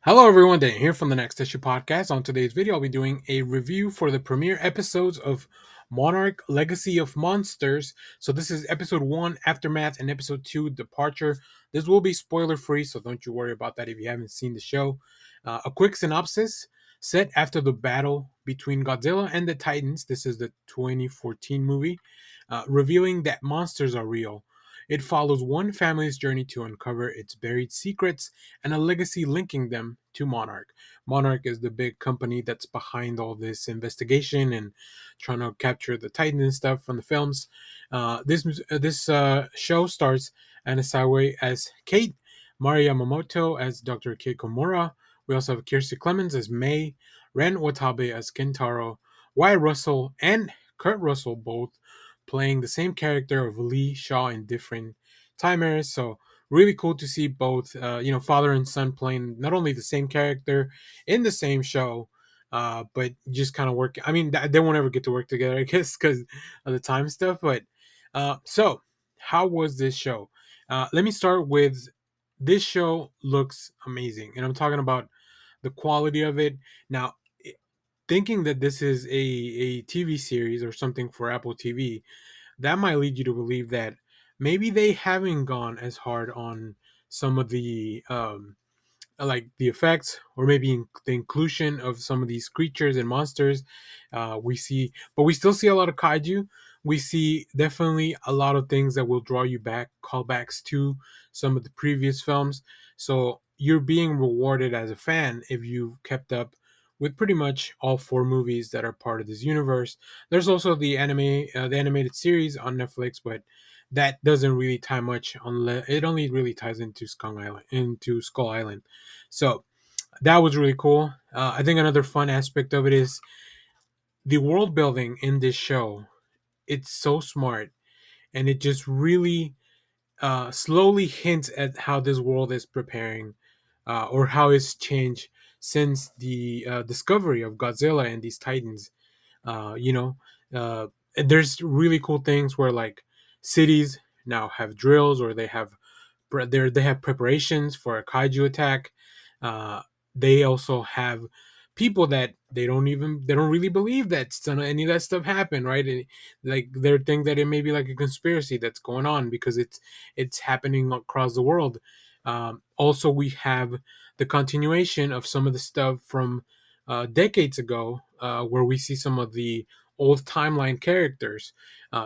Hello everyone, Dan here from the Next Issue Podcast. On today's video, I'll be doing a review for the premiere episodes of Monarch Legacy of Monsters. So this is episode 1, Aftermath, and episode 2, Departure. This will be spoiler free, so don't you worry about that if you haven't seen the show. A quick synopsis: set after the battle between Godzilla and the Titans. This is the 2014 movie, revealing that monsters are real. It follows one family's journey to uncover its buried secrets and a legacy linking them to Monarch. Monarch is the big company that's behind all this investigation and trying to capture the Titan and stuff from the films. This show stars Anna Sawai as Kate, Mari Yamamoto as Dr. Keiko Mura. We also have Kiersey Clemons as May, Ren Watabe as Kentaro, Wyatt Russell and Kurt Russell both playing the same character of Lee Shaw in different time eras. So really cool to see both, father and son playing not only the same character in the same show, but just kind of work. I mean, they won't ever get to work together, I guess, because of the time stuff. But so, how was this show? Let me start with this show looks amazing, and I'm talking about the quality of it. Now, thinking that this is a TV series or something for Apple TV, that might lead you to believe that maybe they haven't gone as hard on some of the like the effects, or maybe the inclusion of some of these creatures and monsters we see. But we still see a lot of kaiju. We see definitely a lot of things that will draw you back, callbacks to some of the previous films. So you're being rewarded as a fan if you kept up with pretty much all four movies that are part of this universe. There's also the animated series on Netflix, but that doesn't really tie much, unless it only really ties into Skull Island. So that was really cool. I think another fun aspect of it is the world building in this show. It's so smart, and it just really slowly hints at how this world is preparing, or how it's changed since the discovery of Godzilla and these Titans. Uh, you know, uh, there's really cool things where like cities now have drills, or they have preparations for a kaiju attack. Uh, they also have people that they don't really believe that any of that stuff happened, right? And, like, they think that it may be like a conspiracy that's going on because it's happening across the world. Also, we have the continuation of some of the stuff from decades ago, where we see some of the old timeline characters.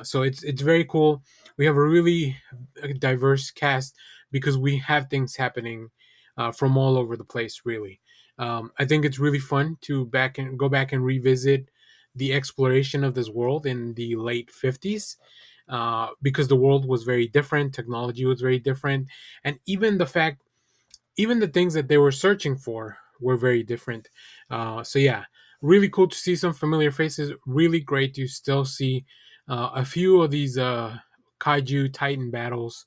So it's very cool. We have a really diverse cast because we have things happening from all over the place. Really, I think it's really fun to go back and revisit the exploration of this world in the late 50s, because the world was very different, technology was very different, and even the things that they were searching for were very different. So yeah, really cool to see some familiar faces. Really great to still see a few of these kaiju titan battles,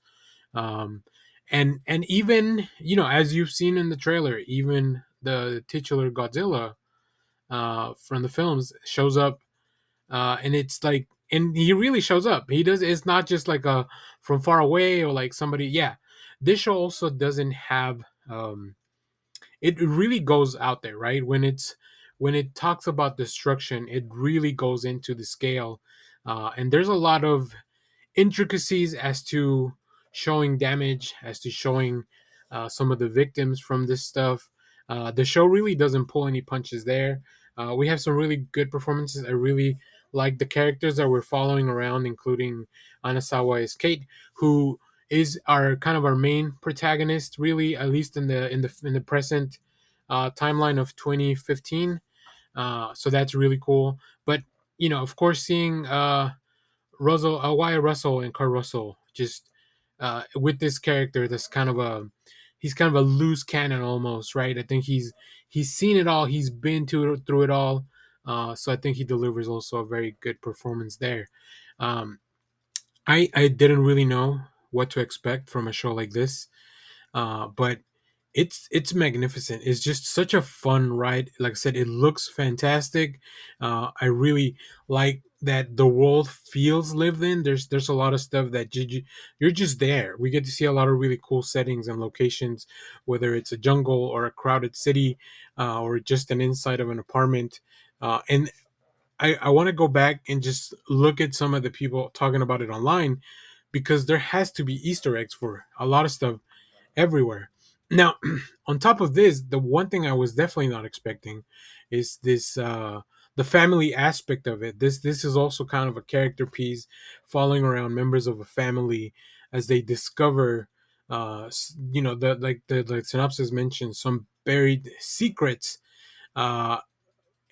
um, and even, as you've seen in the trailer, even the titular Godzilla from the films shows up, and it's like, and he really shows up. He does. It's not just like a from far away or like somebody. Yeah, this show also doesn't have. It really goes out there, right? When it talks about destruction, it really goes into the scale, and there's a lot of intricacies as to showing damage, as to showing some of the victims from this stuff. The show really doesn't pull any punches there. We have some really good performances. I really like the characters that we're following around, including Anasawa as Kate, who is our kind of our main protagonist, really, at least in the present timeline of 2015. So that's really cool. But of course, seeing Wyatt Russell and Kurt Russell just with this character, that's kind of a he's kind of a loose cannon almost, right? I think he's seen it all, he's been through it all, so I think he delivers also a very good performance there. Um, I didn't really know what to expect from a show like this, but it's magnificent. It's just such a fun ride. Like I said, it looks fantastic. I really like that the world feels lived in. There's a lot of stuff that you're just there. We get to see a lot of really cool settings and locations, whether it's a jungle or a crowded city, or just an inside of an apartment. And I want to go back and just look at some of the people talking about it online, because there has to be Easter eggs for a lot of stuff everywhere. Now, on top of this, the one thing I was definitely not expecting is this the family aspect of it. This is also kind of a character piece following around members of a family as they discover the synopsis mentions some buried secrets, uh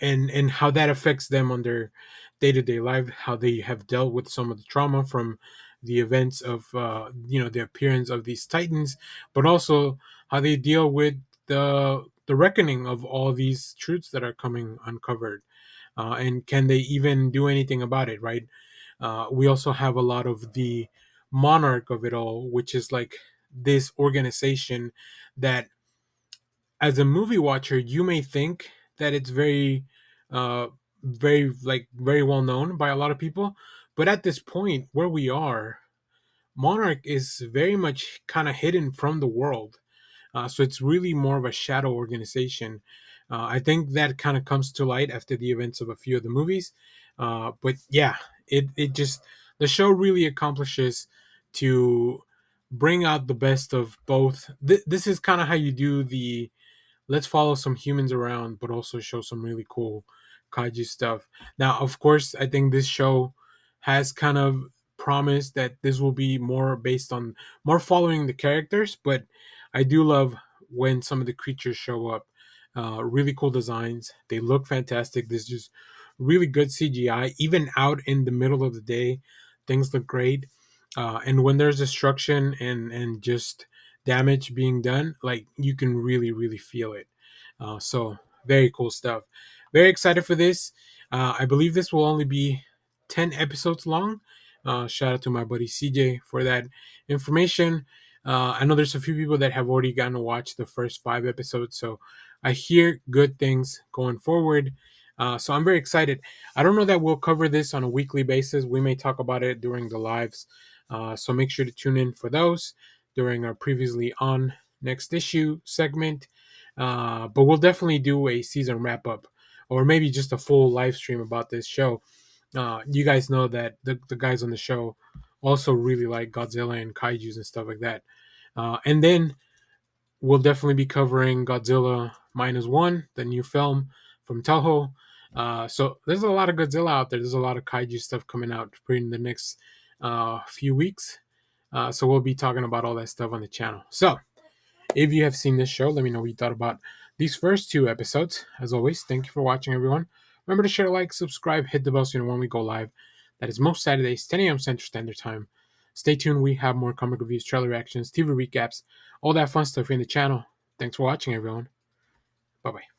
and how that affects them on their day-to-day life, how they have dealt with some of the trauma from the events of the appearance of these titans, but also how they deal with the reckoning of all these truths that are coming uncovered, and can they even do anything about it, right? We also have a lot of the monarch of it all, which is like this organization that, as a movie watcher, you may think that it's uh, very well known by a lot of people, but at this point where we are, Monarch is very much kind of hidden from the world. So it's really more of a shadow organization. I think that kind of comes to light after the events of a few of the movies. But yeah, it just, the show really accomplishes to bring out the best of both. This is kind of how you do the let's follow some humans around, but also show some really cool kaiju stuff. Now, of course, I think this show has kind of promised that this will be more based on more following the characters, but I do love when some of the creatures show up. Really cool designs. They look fantastic. There's just really good CGI. Even out in the middle of the day, things look great. And when there's destruction and just damage being done, like you can really feel it. So very cool stuff. Very excited for this. I believe this will only be 10 episodes long. Shout out to my buddy CJ for that information. I know there's a few people that have already gotten to watch the first 5 episodes, so I hear good things going forward. So I'm very excited. I don't know that we'll cover this on a weekly basis. We may talk about it during the lives. So make sure to tune in for those during our previously on next issue segment. But we'll definitely do a season wrap up, or maybe just a full live stream about this show. You guys know that the guys on the show also really like Godzilla and kaijus and stuff like that. And then we'll definitely be covering Godzilla Minus One, the new film from Toho. So there's a lot of Godzilla out there. There's a lot of kaiju stuff coming out in the next few weeks. So we'll be talking about all that stuff on the channel. So if you have seen this show, let me know what you thought about these first 2 episodes. As always, thank you for watching, everyone. Remember to share, like, subscribe, hit the bell so you know when we go live. That is most Saturdays, 10 a.m. Central Standard Time. Stay tuned. We have more comic reviews, trailer reactions, TV recaps, all that fun stuff in the channel. Thanks for watching, everyone. Bye-bye.